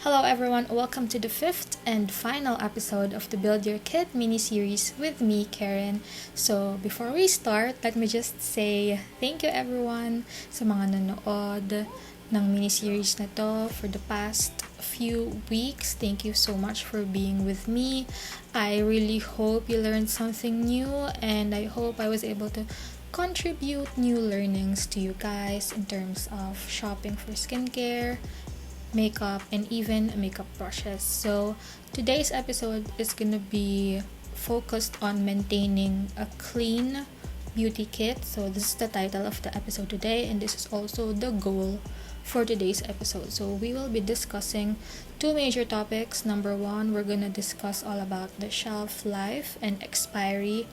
Hello everyone, welcome to the fifth and final episode of the Build Your Kit mini-series with me, Karen. So, before we start, let me just say thank you everyone sa mga nanood ng mini-series na to for the past few weeks. Thank you so much for being with me. I really hope you learned something new and I hope I was able to contribute new learnings to you guys in terms of shopping for skincare, makeup, and even makeup brushes. So today's episode is gonna be focused on maintaining a clean beauty kit. So this is the title of the episode today, and this is also the goal for today's episode. So we will be discussing two major topics. Number one, we're gonna discuss all about the shelf life and expiry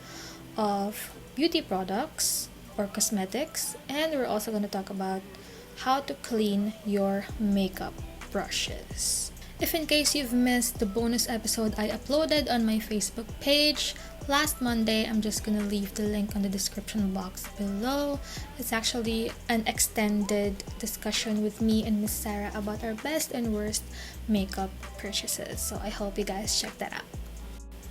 of beauty products or cosmetics, and we're also gonna talk about how to clean your makeup brushes. If in case you've missed the bonus episode I uploaded on my Facebook page last Monday, I'm just gonna leave the link on the description box below. It's actually an extended discussion with me and Miss Sarah about our best and worst makeup purchases. So I hope you guys check that out.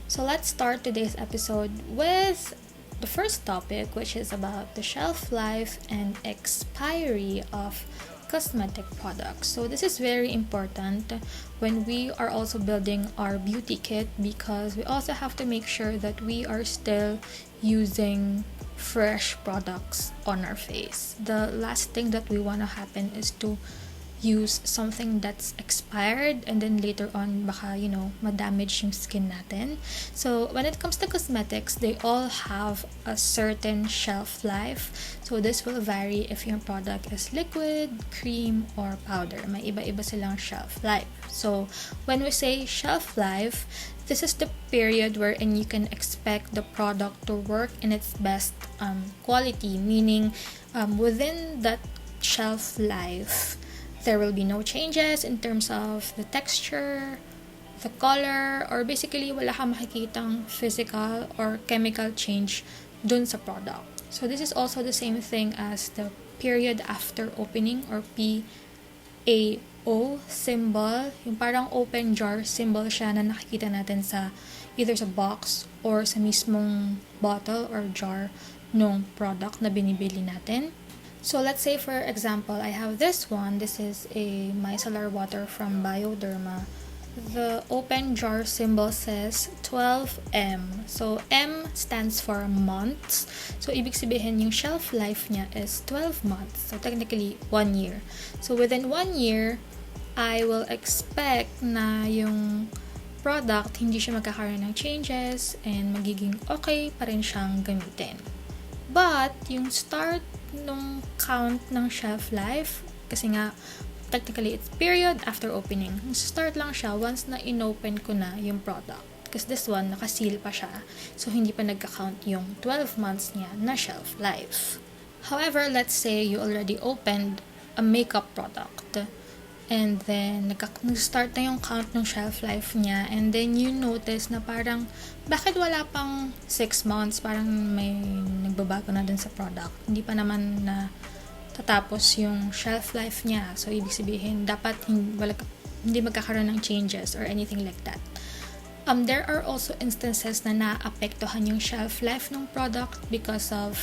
So let's start today's episode with the first topic, which is about the shelf life and expiry of cosmetic products. So this is very important when we are also building our beauty kit, because we also have to make sure that we are still using fresh products on our face. The last thing that we want to happen is to use something that's expired and then later on baka madamage yung skin natin. So when it comes to cosmetics, they all have a certain shelf life. So this will vary if your product is liquid, cream, or powder. May iba-iba silang shelf life. So when we say shelf life, this is the period wherein you can expect the product to work in its best quality, meaning within that shelf life there will be no changes in terms of the texture, the color, or basically wala kang makikitang physical or chemical change dun sa product. So this is also the same thing as the period after opening, or PAO symbol. Yung parang open jar symbol siya na nakikita natin sa either sa box or sa mismong bottle or jar ng product na binibili natin. So let's say for example, I have this one. This is a micellar water from Bioderma. The open jar symbol says 12M. So M stands for months. So ibig sabihin yung shelf life niya is 12 months. So technically 1 year. So within 1 year, I will expect na yung product hindi siya magkakaroon ng changes and magiging okay pa rin siyang gamitin. But yung start nung count ng shelf life, kasi nga technically it's period after opening, start lang siya once na inopen ko na yung product, because this one nakaseal pa siya, so hindi pa nagka-count yung 12 months niya na shelf life. However, let's say you already opened a makeup product and then nag-start na yung count ng shelf life niya, and then you notice na parang bakit wala pang 6 months, parang may nagbabago na dun sa product, hindi pa naman na tatapos yung shelf life niya. So ibig sabihin dapat hindi magkakaroon ng changes or anything like that. There are also instances na naapektuhan yung shelf life ng product because of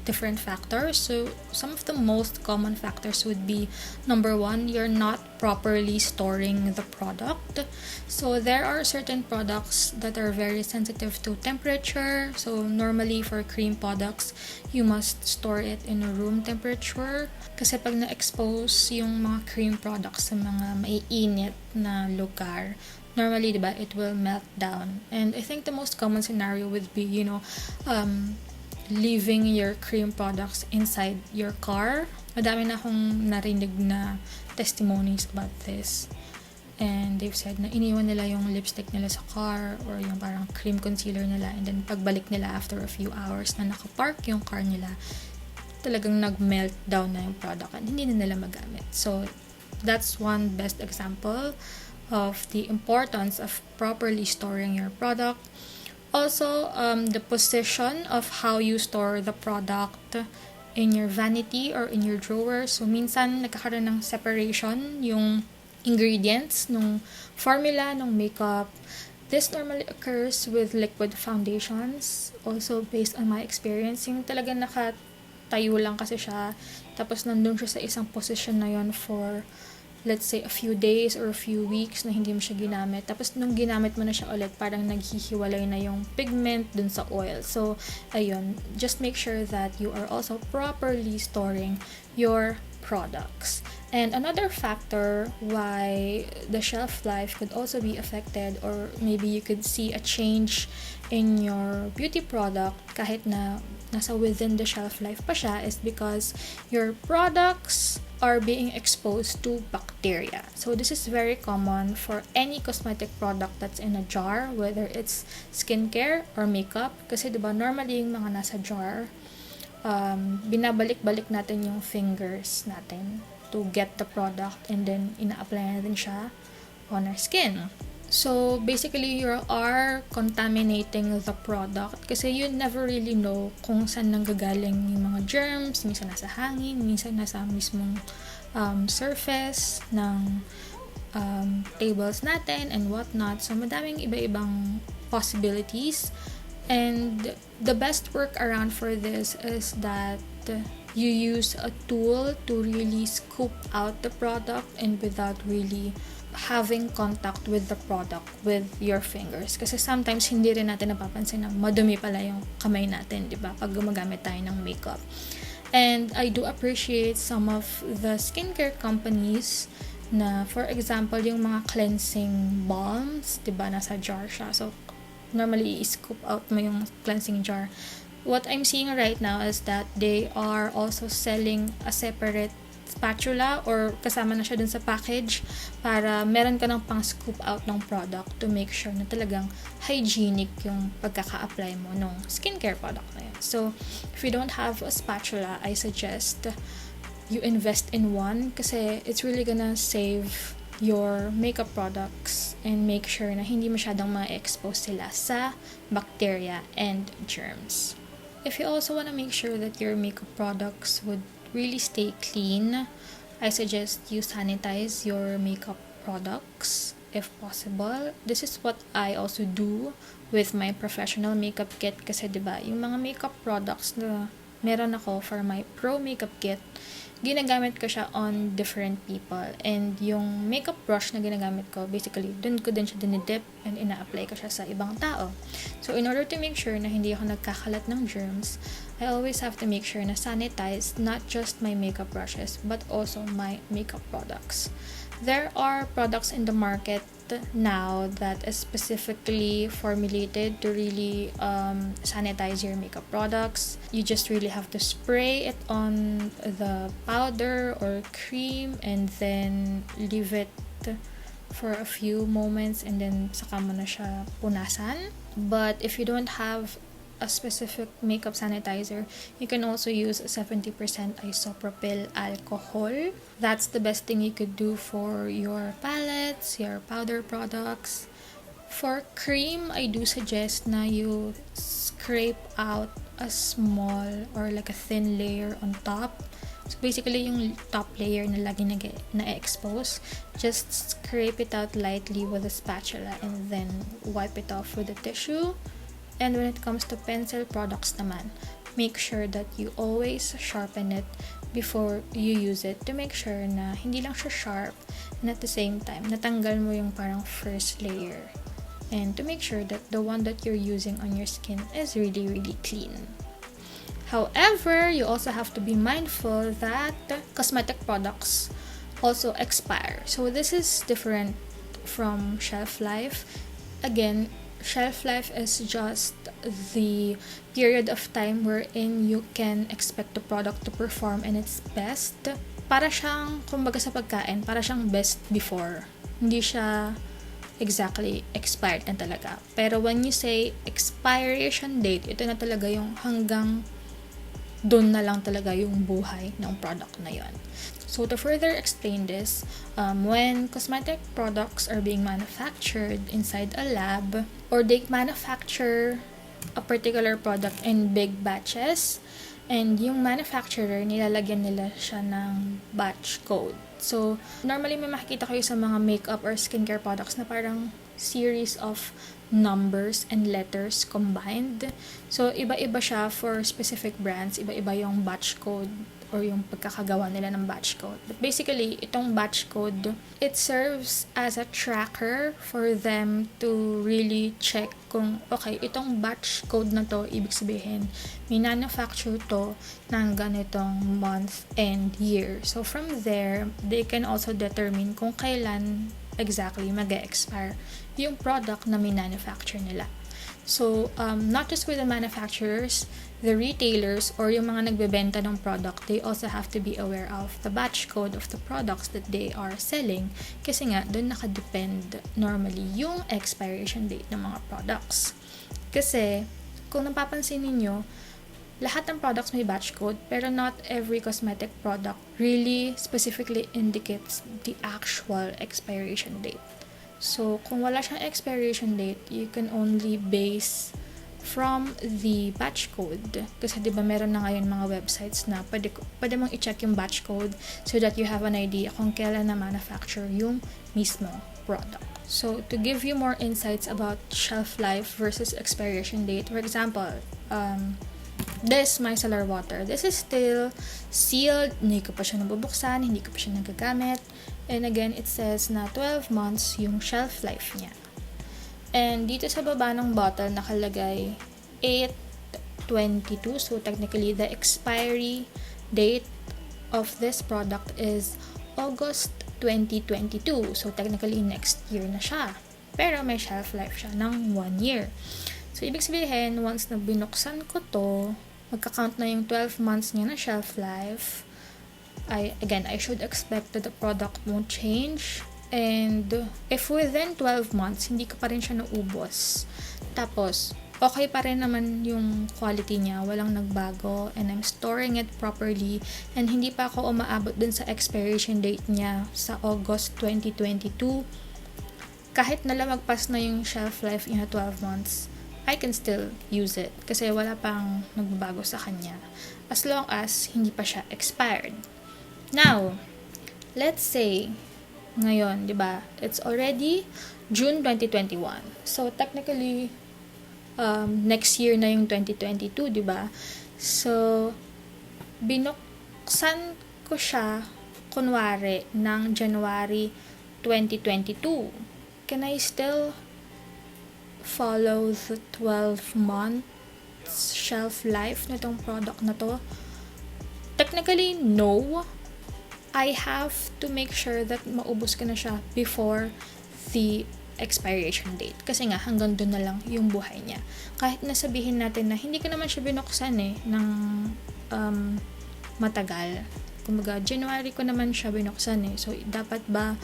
different factors. So some of the most common factors would be, number one, you're not properly storing the product. So there are certain products that are very sensitive to temperature. So normally for cream products, you must store it in a room temperature. Kasi pag na-expose yung mga cream products sa mga maiinit na lugar, normally, diba, it will melt down. And I think the most common scenario would be, leaving your cream products inside your car. Madami na akong narinig na testimonies about this. And they've said na iniwan nila yung lipstick nila sa car or yung parang cream concealer nila, and then pagbalik nila after a few hours na nakapark yung car nila, talagang nag-melt down na yung product and hindi na nila magamit. So that's one best example of the importance of properly storing your product. Also, the position of how you store the product in your vanity or in your drawer. So, minsan nagkakaroon ng separation yung ingredients nung formula ng makeup. This normally occurs with liquid foundations. Also, based on my experience, yung talagang nakatayo lang kasi siya. Tapos, nandun siya sa isang position na yon for, let's say, a few days or a few weeks na hindi mo siya ginamit. Tapos, nung ginamit mo na siya ulit, parang naghihiwalay na yung pigment dun sa oil. So, ayun, just make sure that you are also properly storing your products. And another factor why the shelf life could also be affected, or maybe you could see a change in your beauty product kahit na nasa within the shelf life pa siya, is because your products are being exposed to bacteria. So this is very common for any cosmetic product that's in a jar, whether it's skincare or makeup. Kasi diba, normally yung mga nasa jar, binabalik-balik natin yung fingers natin to get the product, and then ina-apply natin siya on our skin. So basically, you are contaminating the product kasi you never really know kung saan nanggagaling yung mga germs. Minsan nasa hangin, minsan nasa mismong surface ng tables natin and whatnot. So madaming iba-ibang possibilities. And the best workaround for this is that you use a tool to really scoop out the product and without really having contact with the product with your fingers. Kasi sometimes hindi rin natin napapansin na madumi pala yung kamay natin, di ba? Pag gumagamit tayo ng makeup. And I do appreciate some of the skincare companies na, for example, yung mga cleansing balms, di ba? Nasa jar siya. So, normally, i-scoop out mo yung cleansing jar. What I'm seeing right now is that they are also selling a separate spatula, or kasama na siya dun sa package, para meron ka ng pang scoop out ng product to make sure na talagang hygienic yung pagkaka-apply mo ng skincare product na yun. So, if you don't have a spatula, I suggest you invest in one kasi it's really gonna save your makeup products and make sure na hindi masyadong ma-expose sila sa bacteria and germs. If you also want to make sure that your makeup products would really stay clean, I suggest you sanitize your makeup products if possible. This is what I also do with my professional makeup kit kasi diba, yung mga makeup products na meron ako for my pro makeup kit, ginagamit ko siya on different people. And yung makeup brush na ginagamit ko, basically, dun ko din siya dinidip and ina-apply ko siya sa ibang tao. So, in order to make sure na hindi ako nagkakalat ng germs, I always have to make sure na sanitize not just my makeup brushes, but also my makeup products. There are products in the market now that is specifically formulated to really sanitize your makeup products. You just really have to spray it on the powder or cream and then leave it for a few moments and then saka mo na siya punasan. But if you don't have a specific makeup sanitizer, you can also use 70% isopropyl alcohol. That's the best thing you could do for your palettes, your powder products. For cream, I do suggest na you scrape out a small or like a thin layer on top. So basically, yung top layer na lagi na-expose, just scrape it out lightly with a spatula and then wipe it off with a tissue. And when it comes to pencil products naman, make sure that you always sharpen it before you use it to make sure na hindi lang siya sharp and at the same time, natanggal mo yung parang first layer. And to make sure that the one that you're using on your skin is really, really clean. However, you also have to be mindful that cosmetic products also expire. So this is different from shelf life. Again, shelf life is just the period of time wherein you can expect the product to perform in its best. Para siyang, kumbaga sa pagkain, para siyang best before. Hindi siya exactly expired na talaga. Pero when you say expiration date, ito na talaga yung hanggang doon na lang talaga yung buhay ng product na yon. So to further explain this, when cosmetic products are being manufactured inside a lab, or they manufacture a particular product in big batches, And yung manufacturer, nilalagyan nila siya ng batch code. So, normally may makikita kayo sa mga makeup or skincare products na parang series of numbers and letters combined. So, iba-iba siya for specific brands. Iba-iba yung batch code or yung pagkakagawa nila ng batch code. But basically, itong batch code, it serves as a tracker for them to really check kung, okay, itong batch code na to, ibig sabihin, minanufacture to ng ganitong month and year. So, from there, they can also determine kung kailan exactly mag-expire yung product na minanufacture nila. So, not just with the manufacturers, the retailers or yung mga nagbebenta ng product, they also have to be aware of the batch code of the products that they are selling kasi nga, doon nakadepend normally yung expiration date ng mga products. Kasi, kung napapansin ninyo, lahat ng products may batch code, pero not every cosmetic product really specifically indicates the actual expiration date. So, kung wala siyang expiration date, you can only base from the batch code. Kasi diba meron na ngayon mga websites na pwede mong i-check yung batch code so that you have an idea kung kailan na manufacture yung mismo product. So, to give you more insights about shelf life versus expiration date, for example, this micellar water, this is still sealed, hindi ko pa siya nabubuksan, hindi ko pa siya nagagamit. And again, it says na 12 months yung shelf life niya. And dito sa baba ng bottle nakalagay 8/22. So technically, the expiry date of this product is August 2022. So technically, next year na siya. Pero may shelf life siya ng 1 year. So ibig sabihin, once na binuksan ko to, magka-count na yung 12 months niya na shelf life. I should expect that the product won't change. And if within 12 months, hindi ko pa rin siya naubos, tapos, okay pa rin naman yung quality niya, walang nagbago, and I'm storing it properly, and hindi pa ako umaabot dun sa expiration date niya sa August 2022, kahit nalamagpas na yung shelf life niya 12 months, I can still use it kasi wala pang nagbabago sa kanya as long as hindi pa siya expired. Now, let's say, ngayon, di ba, it's already June 2021. So, technically, next year na yung 2022, di ba? So, binuksan ko siya, kunwari, ng January 2022. Can I still follow the 12 months shelf life nitong product na to? Technically, no. I have to make sure that maubos ko na siya before the expiration date. Kasi nga, hanggang doon na lang yung buhay niya. Kahit nasabihin natin na hindi ko naman siya binuksan ng matagal. Kumbaga, January ko naman siya binuksan . So, dapat ba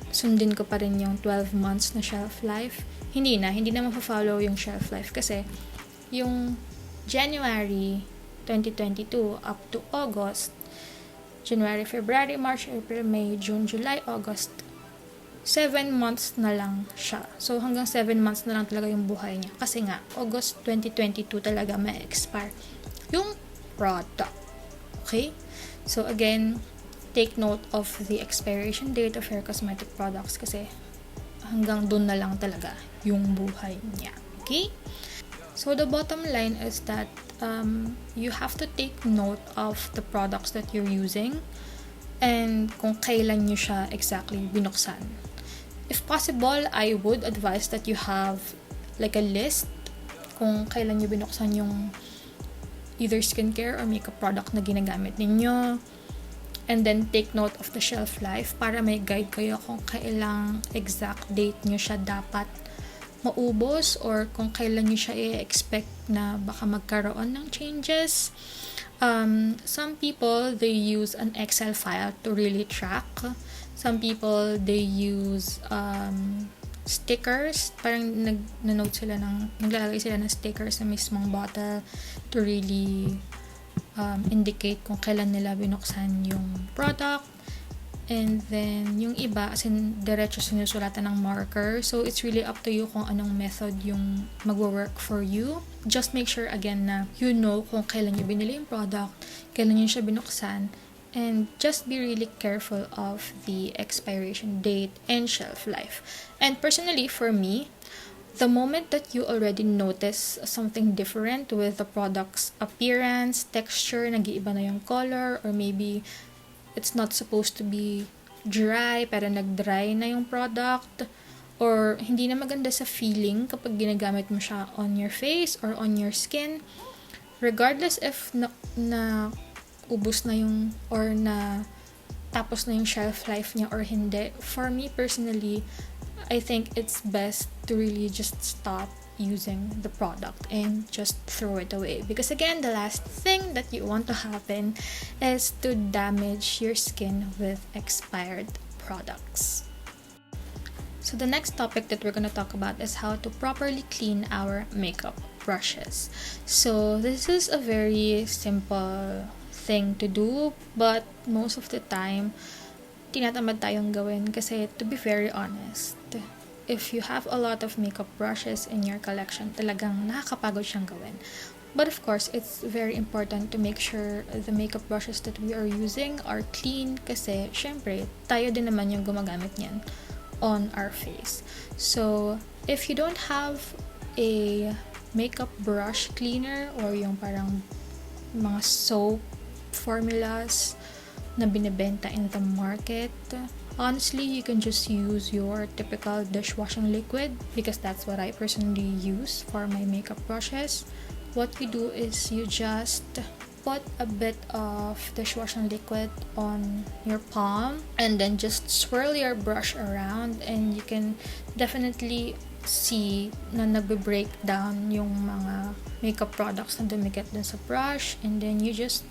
sundin ko pa rin yung 12 months na shelf life? Hindi na mafa-follow yung shelf life. Kasi, yung January 2022 up to August, January, February, March, April, May, June, July, August. 7 months na lang siya. So, hanggang 7 months na lang talaga yung buhay niya. Kasi nga, August 2022 talaga ma-expire yung product. Okay? So, again, take note of the expiration date of your cosmetic products kasi hanggang dun na lang talaga yung buhay niya. Okay? So, the bottom line is that you have to take note of the products that you're using and kung kailan nyo siya exactly binuksan. If possible, I would advise that you have like a list kung kailan nyo binuksan yung either skincare or makeup product na ginagamit ninyo, and then take note of the shelf life para may guide kayo kung kailang exact date nyo siya dapat maubos or kung kailan nyo siya i-expect na baka magkaroon ng changes. Some people, they use an Excel file to really track. Some people, they use stickers. Parang naglalagay sila ng stickers sa mismong bottle to really indicate kung kailan nila binuksan yung product. And then, yung iba, as in, diretso sinusulatan ng marker. So, it's really up to you kung anong method yung magwo-work for you. Just make sure, again, na you know kung kailan nyo binili yung product, kailan nyo siya binuksan, and just be really careful of the expiration date and shelf life. And personally, for me, the moment that you already notice something different with the product's appearance, texture, nag-iiba na yung color, or maybe it's not supposed to be dry, pero nag-dry na yung product, or hindi na maganda sa feeling kapag ginagamit mo siya on your face or on your skin, regardless if na ubos na yung, or na tapos na yung shelf life niya or hindi, for me personally, I think it's best to really just stop using the product and just throw it away, because again, the last thing that you want to happen is to damage your skin with expired products. So the next topic that we're going to talk about is how to properly clean our makeup brushes. So this is a very simple thing to do, but most of the time tinatamad tayong gawin kasi, to be very honest, if you have a lot of makeup brushes in your collection, talagang nakakapagod siyang gawin. But of course, it's very important to make sure the makeup brushes that we are using are clean kasi, syempre, tayo din naman yung gumagamit niyan on our face. So, if you don't have a makeup brush cleaner or yung parang mga soap formulas na binibenta in the market, honestly, you can just use your typical dishwashing liquid, because that's what I personally use for my makeup brushes. What you do is you just put a bit of dishwashing liquid on your palm and then just swirl your brush around, and you can definitely see na nagbe-break down yung mga makeup products na dumikit dun sa brush, and then you just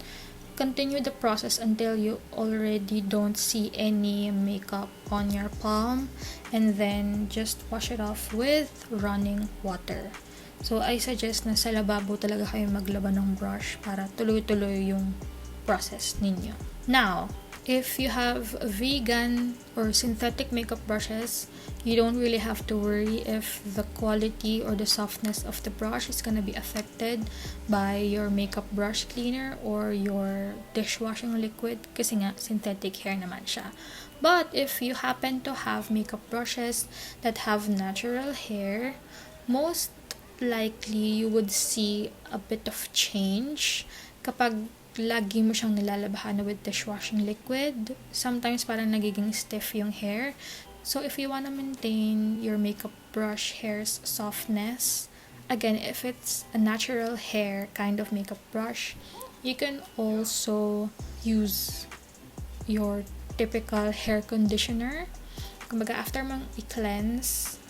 continue the process until you already don't see any makeup on your palm, and then just wash it off with running water. So I suggest na sa lababo talaga kayo maglaba ng brush para tuloy-tuloy yung process ninyo. Now, if you have vegan or synthetic makeup brushes, you don't really have to worry if the quality or the softness of the brush is gonna be affected by your makeup brush cleaner or your dishwashing liquid, kasi nga synthetic hair naman siya. But if you happen to have makeup brushes that have natural hair, most likely you would see a bit of change kapag lagi mo siyang nilalabahan with dishwashing liquid. Sometimes parang nagiging stiff yung hair. So if you wanna maintain your makeup brush hair's softness, again, if it's a natural hair kind of makeup brush, you can also use your typical hair conditioner. Kumbaga, after mong i-cleanse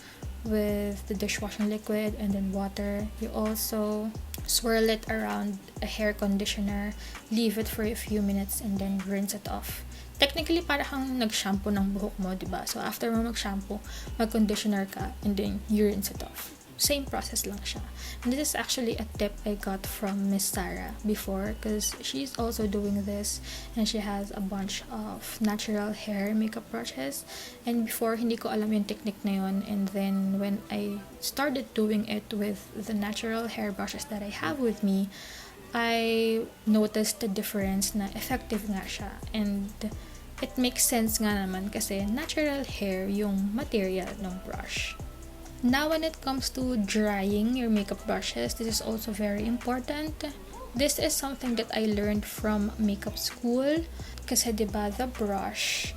with the dishwashing liquid and then water, you also swirl it around a hair conditioner, leave it for a few minutes, and then rinse it off. Technically, para kang nag-shampoo ng buhok mo, diba? So, after mo mag-shampoo, mag-conditioner ka, and then you rinse it off. Same process lang siya. And this is actually a tip I got from Miss Sarah before, because she's also doing this, and she has a bunch of natural hair makeup brushes. And before, hindi ko alam yung technique na yun. And then, when I started doing it with the natural hair brushes that I have with me, I noticed the difference na effective nga siya. And it makes sense nga naman kasi natural hair yung material ng brush. Now, when it comes to drying your makeup brushes, this is also very important. This is something that I learned from makeup school. Kasi diba, the brush,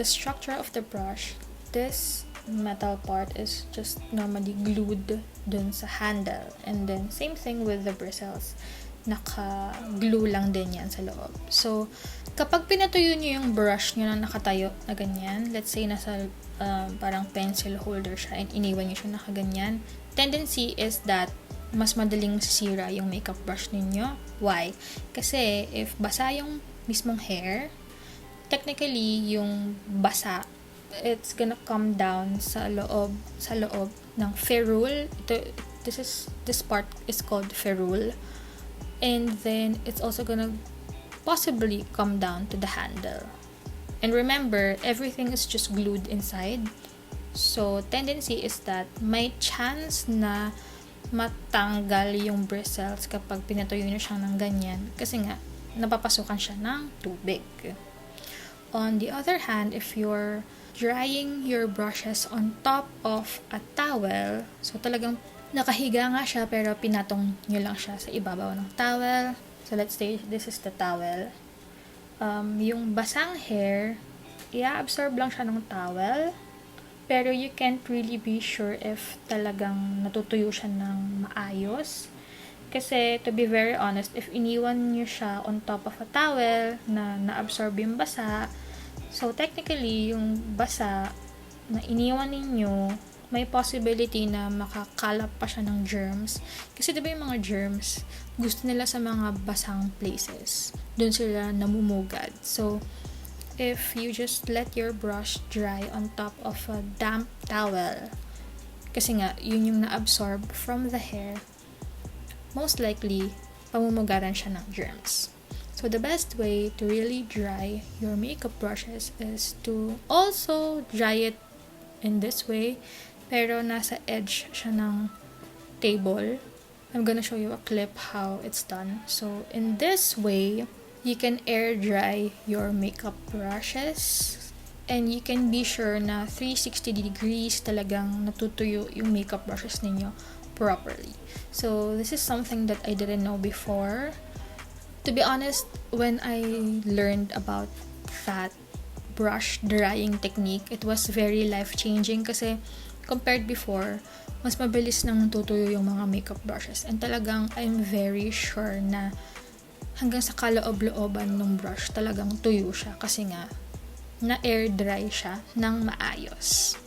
the structure of the brush, this metal part is just normally glued dun sa handle. And then, same thing with the bristles. Naka-glue lang din yan sa loob. So, kapag pinatuyo nyo yung brush nyo na nakatayo na ganyan, let's say nasa parang pencil holder siya and iniwan nyo siya nakaganyan, tendency is that mas madaling masisira yung makeup brush ninyo. Why? Kasi if basa yung mismong hair, technically yung basa, it's gonna come down sa loob ng ferrule. This part is called ferrule. And then it's also gonna possibly come down to the handle. And remember, everything is just glued inside. So, tendency is that may chance na matanggal yung bristles kapag pinatuyo na siya ng ganyan. Kasi nga, napapasukan siya ng tubig. On the other hand, if you're drying your brushes on top of a towel, so talagang nakahiga nga siya pero pinatong nyo lang siya sa ibabaw ng towel. So let's say this is the towel. Yung basang hair, i-absorb lang siya ng towel. Pero you can't really be sure if talagang natutuyo siya ng maayos. Kasi to be very honest, if iniwan nyo siya on top of a towel na na-absorb yung basa, so technically yung basa na iniwan ninyo, may possibility na makakalap pa siya ng germs. Kasi diba yung mga germs, gusto nila sa mga basang places. Doon sila namumugad. So, if you just let your brush dry on top of a damp towel, kasi nga, yun yung na-absorb from the hair, most likely, pamumugaran siya ng germs. So, the best way to really dry your makeup brushes is to also dry it in this way, pero nasa edge siya ng table. I'm gonna show you a clip how it's done. So, in this way, you can air dry your makeup brushes and you can be sure na 360 degrees talagang natutuyo yung makeup brushes ninyo properly. So, this is something that I didn't know before. To be honest, when I learned about that brush drying technique, it was very life-changing kasi compared before, mas mabilis nang natutuyo yung mga makeup brushes. And talagang I'm very sure na hanggang sa kaloob-looban ng brush, talagang tuyo siya kasi nga na-air dry siya ng maayos.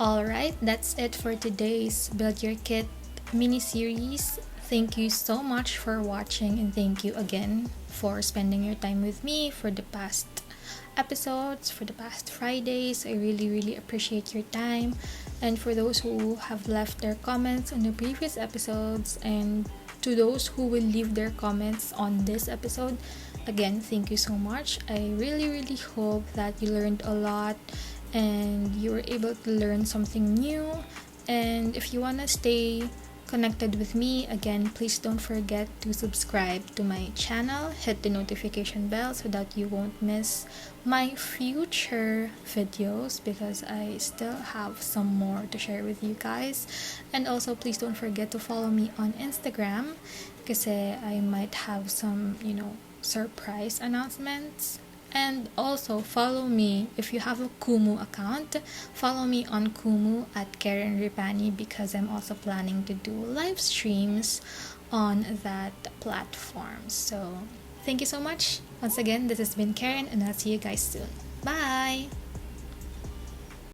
Alright, that's it for today's Build Your Kit mini-series. Thank you so much for watching and thank you again for spending your time with me for the past episodes, for the past Fridays. I really appreciate your time. And for those who have left their comments on the previous episodes and to those who will leave their comments on this episode, again, thank you so much. I really hope that you learned a lot and you were able to learn something new. And if you want to stay connected with me, again, please don't forget to subscribe to my channel, hit the notification bell so that you won't miss my future videos because I still have some more to share with you guys. And also, please don't forget to follow me on Instagram kasi I might have some, surprise announcements. And also, follow me if you have a Kumu account. Follow me on Kumu at Karen Ripani because I'm also planning to do live streams on that platform. So, thank you so much. Once again, this has been Karen and I'll see you guys soon. Bye!